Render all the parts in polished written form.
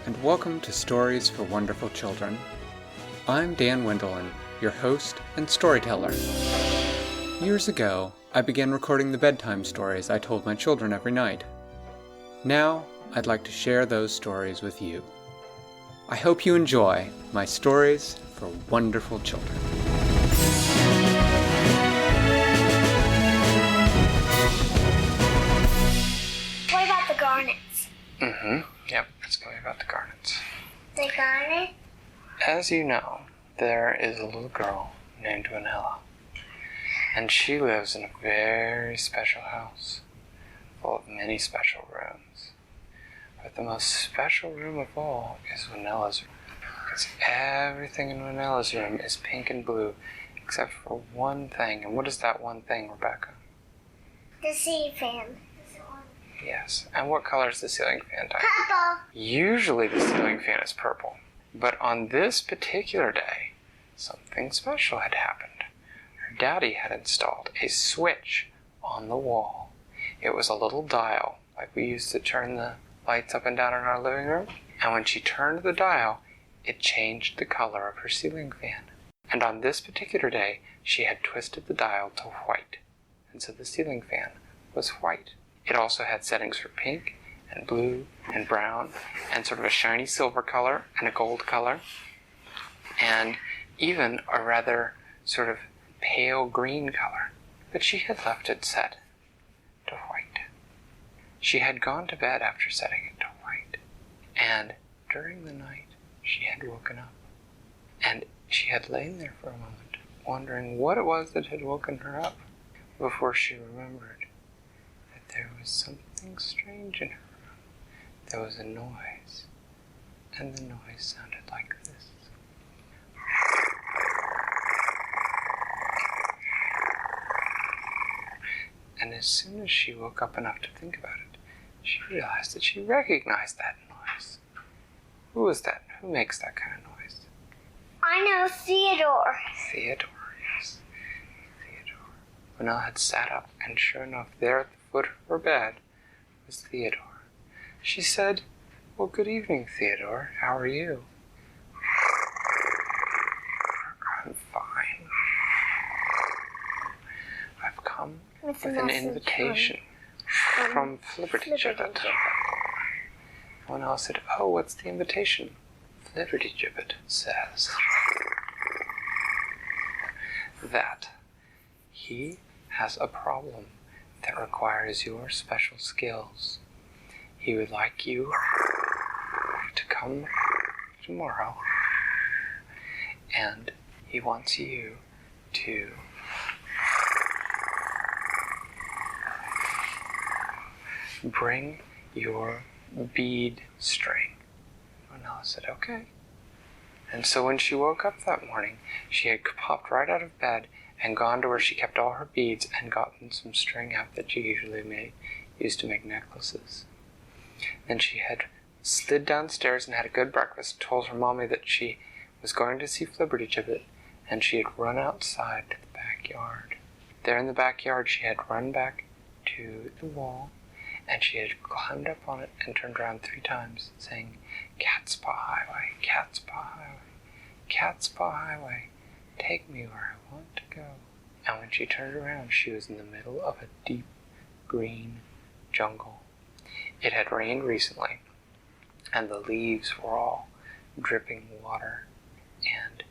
and welcome to Stories for Wonderful Children. I'm Dan Wendelin, your host and storyteller. Years ago, I began recording the bedtime stories I told my children every night. Now, I'd like to share those stories with you. I hope you enjoy my Stories for Wonderful Children. What about the garnets? Yep, let's go about the garnets. The garnet? As you know, there is a little girl named Winella, and she lives in a very special house, full of many special rooms. But the most special room of all is Winella's room, because everything in Winella's room is pink and blue, except for one thing. And what is that one thing, Rebecca? The ceiling fan. Yes. And what color is the ceiling fan type? Purple. Usually the ceiling fan is purple. But on this particular day, something special had happened. Her daddy had installed a switch on the wall. It was a little dial, like we used to turn the lights up and down in our living room. And when she turned the dial, it changed the color of her ceiling fan. And on this particular day, she had twisted the dial to white. And so the ceiling fan was white. It also had settings for pink and blue and brown and sort of a shiny silver color and a gold color and even a rather sort of pale green color. But she had left it set to white. She had gone to bed after setting it to white, and during the night she had woken up, and she had lain there for a moment wondering what it was that had woken her up before she remembered there was something strange in her room. There was a noise, and the noise sounded like this. And as soon as she woke up enough to think about it, she realized that she recognized that noise. Who is that? Who makes that kind of noise? I know, Theodore. Theodore, yes. Theodore. Winella had sat up, and sure enough, there at the foot of her bed was Theodore. She said, "Well, good evening, Theodore. How are you?" "I'm fine. I've come with an invitation from Flibbertygibit." Winella said, "Oh, what's the invitation?" Flibbertygibit says that he has a problem that requires your special skills. He would like you to come tomorrow, and he wants you to bring your bead string. Winella said, "Okay." And so when she woke up that morning, she had popped right out of bed and gone to where she kept all her beads and gotten some string out that she usually used to make necklaces. Then she had slid downstairs and had a good breakfast, told her mommy that she was going to see Flibbertygibit, and she had run outside to the backyard. There in the backyard, she had run back to the wall, and she had climbed up on it and turned around 3 times, saying, "Cat's Paw Highway, Cat's Paw Highway, Cat's Paw Highway, take me where I want to go." And when she turned around, she was in the middle of a deep green jungle. It had rained recently, and the leaves were all dripping water, and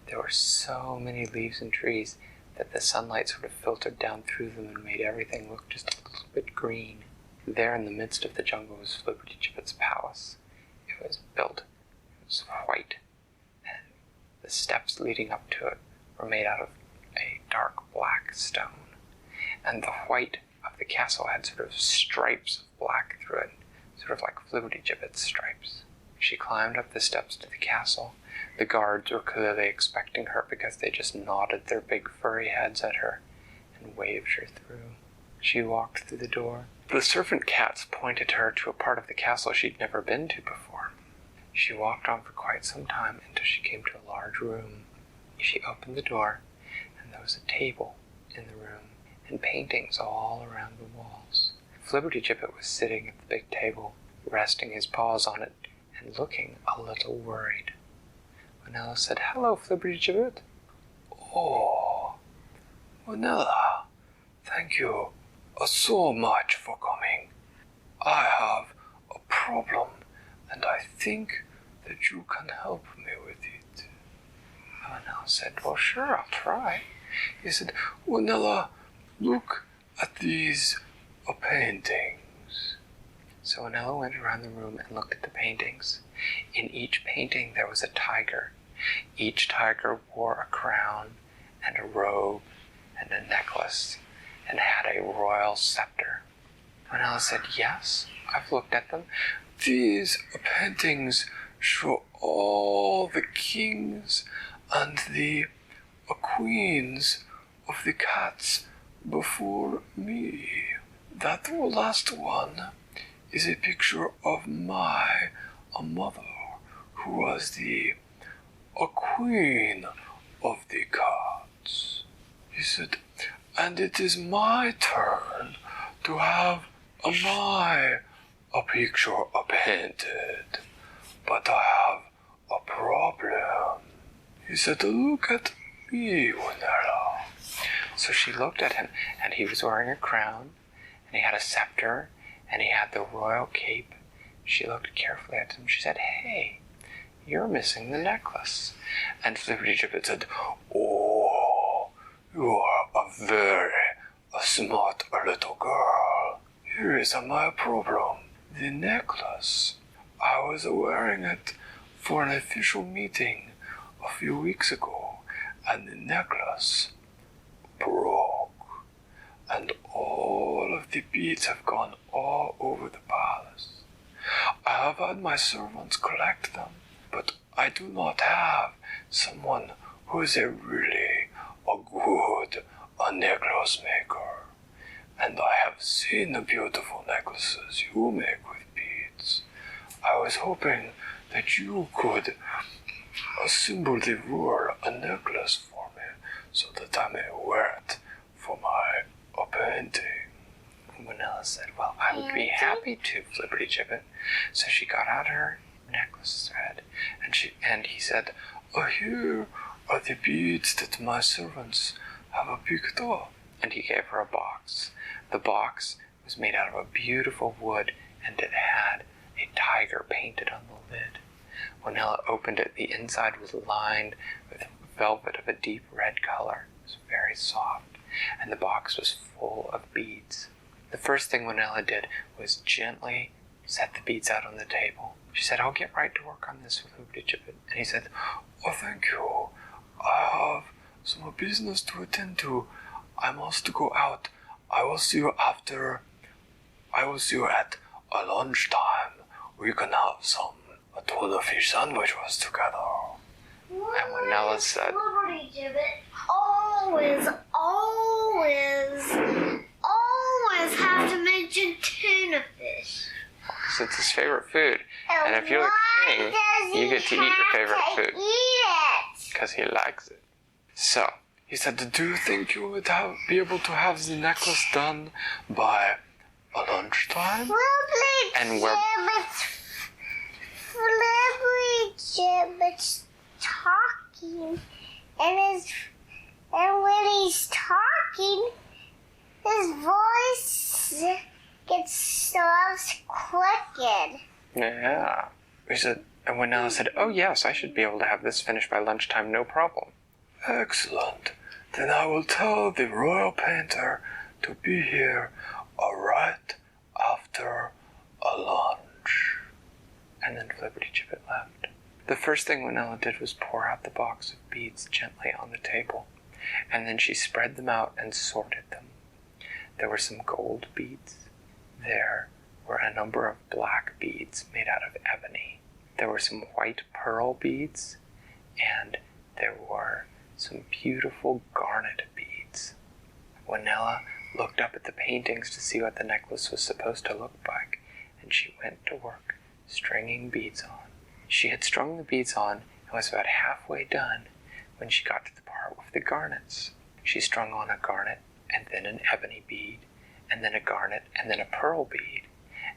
there were so many leaves and trees that the sunlight sort of filtered down through them and made everything look just a little bit green. There in the midst of the jungle was Flibbertygibit's palace. It was built, it was white, and the steps leading up to it were made out of a dark black stone. And the white of the castle had sort of stripes of black through it, sort of like Flibbertygibit's stripes. She climbed up the steps to the castle. The guards were clearly expecting her because they just nodded their big furry heads at her and waved her through. She walked through the door. The servant cats pointed her to a part of the castle she'd never been to before. She walked on for quite some time until she came to a large room. She opened the door, and there was a table in the room, and paintings all around the walls. Flibbertygibit was sitting at the big table, resting his paws on it, and looking a little worried. Winella said, "Hello, Flibbertygibit." "Oh, Winella, thank you so much for coming. I have a problem, and I think that you can help me with it." Winella said, "Well, sure, I'll try." He said, "Winella, look at these paintings." So Winella went around the room and looked at the paintings. In each painting there was a tiger. Each tiger wore a crown and a robe and a necklace and had a royal scepter. Winella said, "Yes, I've looked at them. These paintings show all the kings and the queens of the cats before me. That last one is a picture of my mother, who was the queen of the cats." He said, "And it is my turn to have my picture painted. But I have a problem." He said, "Look at me, Winella." So she looked at him, and he was wearing a crown, and he had a scepter, and he had the royal cape. She looked carefully at him. She said, "Hey, you're missing the necklace." And Flibbertygibit said, "Oh, you are a very smart little girl. Here is my problem. The necklace, I was wearing it for an official meeting a few weeks ago, and the necklace broke, and all of the beads have gone all over the palace. I have had my servants collect them, but I do not have someone who is a really good necklace maker. And I have seen the beautiful necklaces you make with beads. I was hoping that you could assemble the royal necklace for me, so that I may wear it for my painting." Winella said, "Well, I would be happy to, Flibbertygibit." So she got out her necklace thread, and he said, "Here are the beads that my servants have picked up." And he gave her a box. The box was made out of a beautiful wood, and it had a tiger painted on the lid. Winella opened it. The inside was lined with velvet of a deep red color. It was very soft, and the box was full of beads. The first thing Winella did was gently set the beads out on the table. She said, "I'll get right to work on this with Flibbertygibit." And he said, "Oh, thank you. I have some business to attend to. I must go out. I will see you at lunchtime. We can have some tuna fish sandwiches together." And Winella said, Flibbertygibit always have to mention tuna fish. because it's his favorite food. And if you're the king, you get to eat your favorite food. Because he likes it. So, he said, "Do you think you would be able to have the necklace done by lunchtime?" And Flibbertygibit's talking, and when he's talking, his voice gets soft, crooked. Yeah. He said, and Winella said, "Oh yes, I should be able to have this finished by lunchtime, no problem." "Excellent. Then I will tell the royal painter to be here right after lunch." And then Flibbertygibit left. The first thing Winella did was pour out the box of beads gently on the table, and then she spread them out and sorted them. There were some gold beads. There were a number of black beads made out of ebony. There were some white pearl beads, and there were some beautiful garnet beads. Winella looked up at the paintings to see what the necklace was supposed to look like, and she went to work stringing beads on. She had strung the beads on and was about halfway done when she got to the part with the garnets. She strung on a garnet, and then an ebony bead, and then a garnet, and then a pearl bead,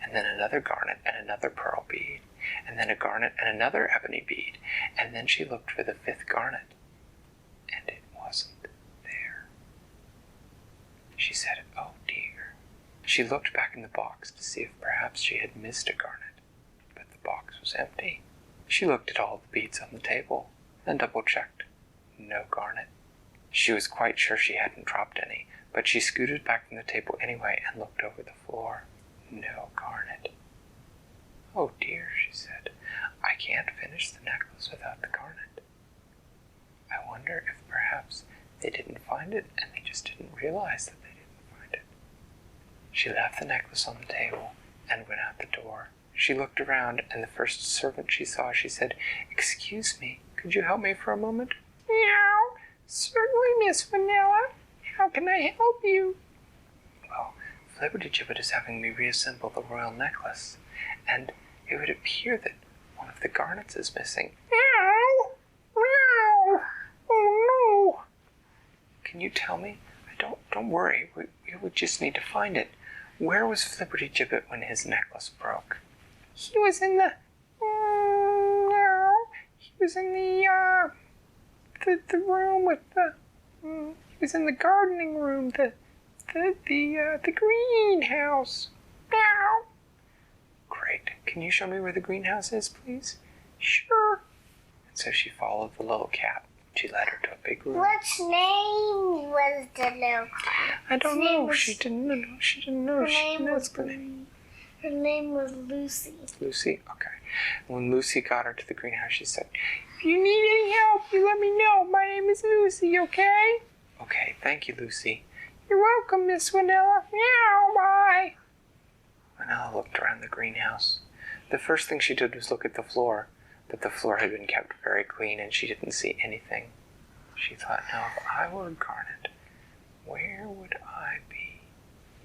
and then another garnet and another pearl bead, and then a garnet and another ebony bead, and then she looked for the 5th garnet, and it wasn't there. She said, "Oh dear." She looked back in the box to see if perhaps she had missed a garnet, but the box was empty. She looked at all the beads on the table and double-checked. No garnet. She was quite sure she hadn't dropped any, but she scooted back from the table anyway and looked over the floor. No garnet. "Oh dear," she said. "I can't finish the necklace without the garnet. I wonder if perhaps they didn't find it and they just didn't realize that they didn't find it." She left the necklace on the table and went out the door. She looked around, and the first servant she saw, she said, "Excuse me, could you help me for a moment?" "Meow. Certainly, Miss Winella. How can I help you?" "Well, Flibbertygibit is having me reassemble the royal necklace, and it would appear that one of the garnets is missing." "Meow! Meow! Oh no!" "Can you tell me? Don't worry, we just need to find it. Where was Flibbertygibit when his necklace broke?" "He was in the... the room with the... he was in the gardening room, the greenhouse. Meow." "Great. Can you show me where the greenhouse is, please?" "Sure." And so she followed the little cat. She led her to a big room. What name was the little cat? I don't know. She didn't know. Her name was Lucy. Lucy? Okay. When Lucy got her to the greenhouse, she said, "If you need any help, you let me know. My name is Lucy, okay?" "Okay, thank you, Lucy." "You're welcome, Miss Winella. Meow, bye." Winella looked around the greenhouse. The first thing she did was look at the floor, but the floor had been kept very clean and she didn't see anything. She thought, now if I were a garnet, where would I be?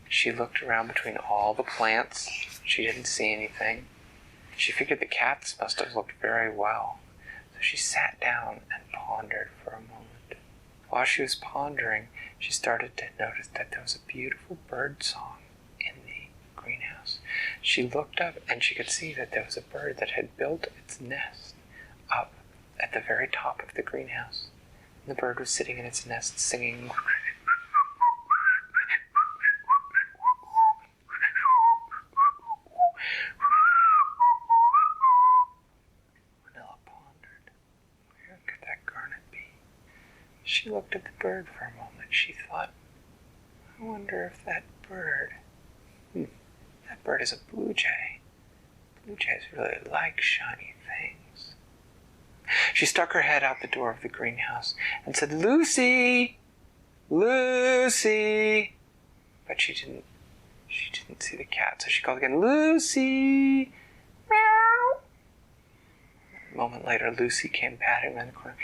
She looked around between all the plants. She didn't see anything. She figured the cats must have looked very well. So she sat down and pondered for a moment. While she was pondering, she started to notice that there was a beautiful bird song in the greenhouse. She looked up and she could see that there was a bird that had built its nest up at the very top of the greenhouse. And the bird was sitting in its nest singing. Winella pondered. Where could that garnet be? She looked at the bird for a moment. She thought, I wonder if that bird... That bird is a blue jay. Blue jays really like shiny things. She stuck her head out the door of the greenhouse and said, "Lucy! Lucy!" But she didn't see the cat, so she called again, "Lucy! Meow!" A moment later, Lucy came padding around the corner.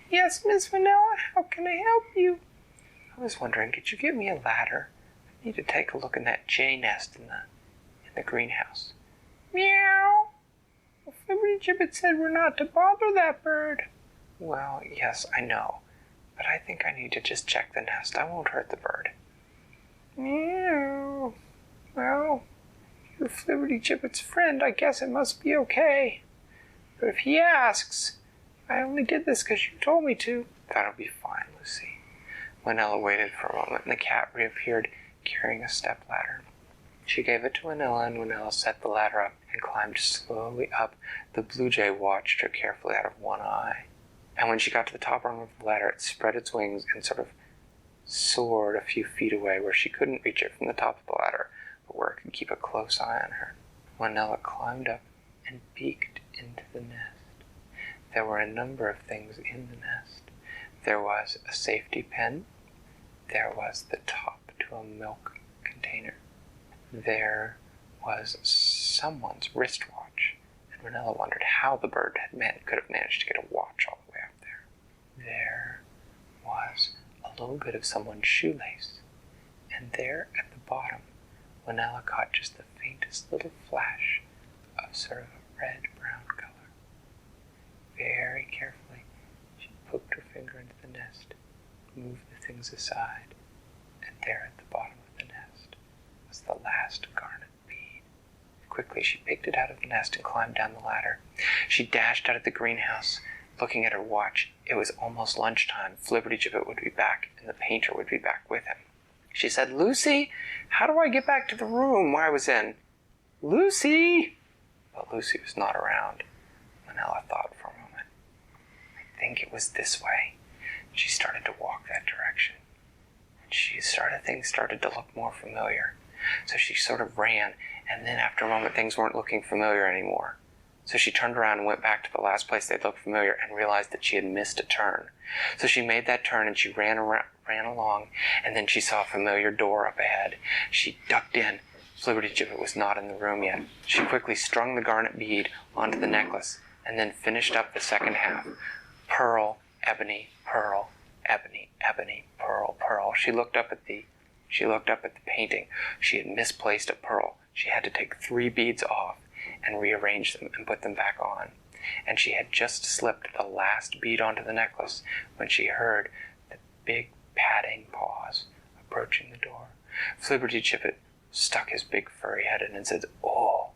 "Yes, Miss Winella, how can I help you?" "I was wondering, could you get me a ladder? I need to take a look in that jay nest in the greenhouse." "Meow. Well, Flibbertygibit said we're not to bother that bird." "Well, yes, I know. But I think I need to just check the nest. I won't hurt the bird." "Meow. Well, you're Flibbertygibit's friend. I guess it must be okay. But if he asks, I only did this because you told me to." "That'll be fine, Lucy." Winella waited for a moment, and the cat reappeared carrying a stepladder. She gave it to Winella, and Winella set the ladder up and climbed slowly up. The blue jay watched her carefully out of one eye. And when she got to the top rung of the ladder, it spread its wings and sort of soared a few feet away where she couldn't reach it from the top of the ladder, but where it could keep a close eye on her. Winella climbed up and peeked into the nest. There were a number of things in the nest. There was a safety pin. There was the top to a milk container. There was someone's wristwatch, and Winella wondered how the bird could have managed to get a watch all the way up there. There was a little bit of someone's shoelace, and there at the bottom, Winella caught just the faintest little flash of sort of a red-brown color. Very carefully, she poked her finger into the nest, moved the things aside, and there at the bottom of the nest was the last garnet bead. Quickly, she picked it out of the nest and climbed down the ladder. She dashed out of the greenhouse, looking at her watch. It was almost lunchtime. Flibbertygibit would be back, and the painter would be back with him. She said, "Lucy, how do I get back to the room I was in? Lucy!" But Lucy was not around. Winella thought for a moment. "I think it was this way." She started to walk that direction. And things started to look more familiar. So she sort of ran, and then after a moment, things weren't looking familiar anymore. So she turned around and went back to the last place they'd looked familiar and realized that she had missed a turn. So she made that turn and she ran along, and then she saw a familiar door up ahead. She ducked in. Flibbertygibit was not in the room yet. She quickly strung the garnet bead onto the necklace and then finished up the second half. Pearl, ebony, pearl, ebony, ebony, pearl, pearl. She looked up at the painting. She had misplaced a pearl. She had to take 3 beads off and rearrange them and put them back on. And she had just slipped the last bead onto the necklace when she heard the big padding paws approaching the door. Flibbertygibit stuck his big furry head in and said, Oh,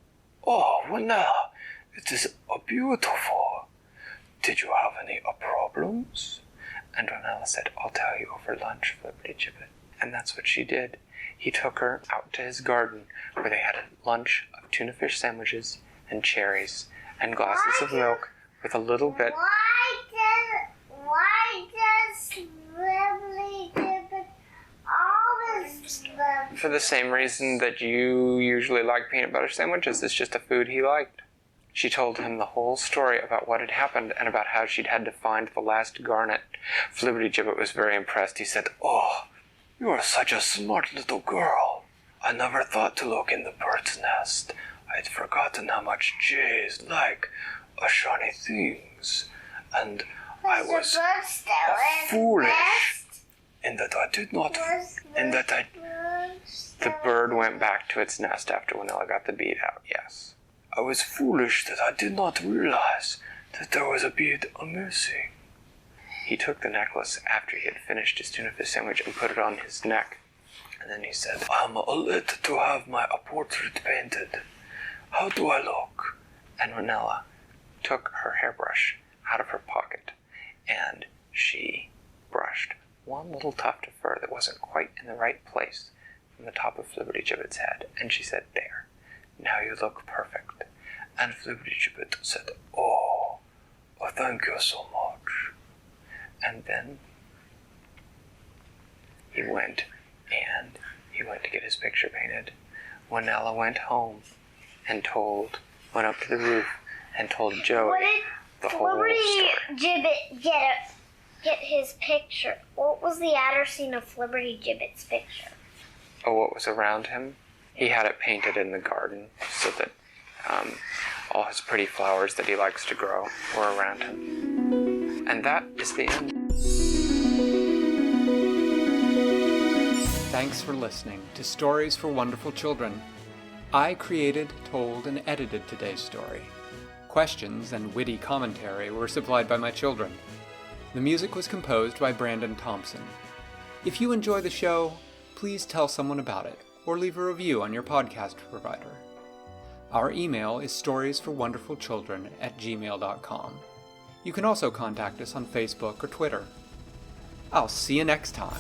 Winella, it is beautiful. Did you have any problems?" And Winella said, "I'll tell you over lunch, Flibbertygibit." And that's what she did. He took her out to his garden where they had a lunch of tuna fish sandwiches and cherries and glasses of milk with a little bit. Why does Flibbertygibit always love? For the same reason that you usually like peanut butter sandwiches. It's just a food he liked. She told him the whole story about what had happened and about how she'd had to find the last garnet. Flibbertygibit was very impressed. He said, "Oh, you are such a smart little girl. I never thought to look in the bird's nest. I'd forgotten how much jays like shiny things. And I was foolish in that I did not... The bird went back to its nest after Winella got the bead out, yes. "I was foolish that I did not realize that there was a bead missing." He took the necklace after he had finished his tuna fish sandwich and put it on his neck. And then he said, "I'm late to have my portrait painted. How do I look?" And Winella took her hairbrush out of her pocket and she brushed one little tuft of fur that wasn't quite in the right place from the top of Flibbertygibit's head. And she said, "There. Now you look perfect." And Flibbertygibit said, Oh, thank you so much." And then he went to get his picture painted. Winella went home and went up to the roof and told Joey the whole story. Flibbertygibit get his picture? What was the outer scene of Flibbertygibit's picture? Oh, what was around him? He had it painted in the garden so that all his pretty flowers that he likes to grow were around him. And that is the end. Thanks for listening to Stories for Wonderful Children. I created, told, and edited today's story. Questions and witty commentary were supplied by my children. The music was composed by Brandon Thompson. If you enjoy the show, please tell someone about it, or leave a review on your podcast provider. Our email is storiesforwonderfulchildren@gmail.com. You can also contact us on Facebook or Twitter. I'll see you next time.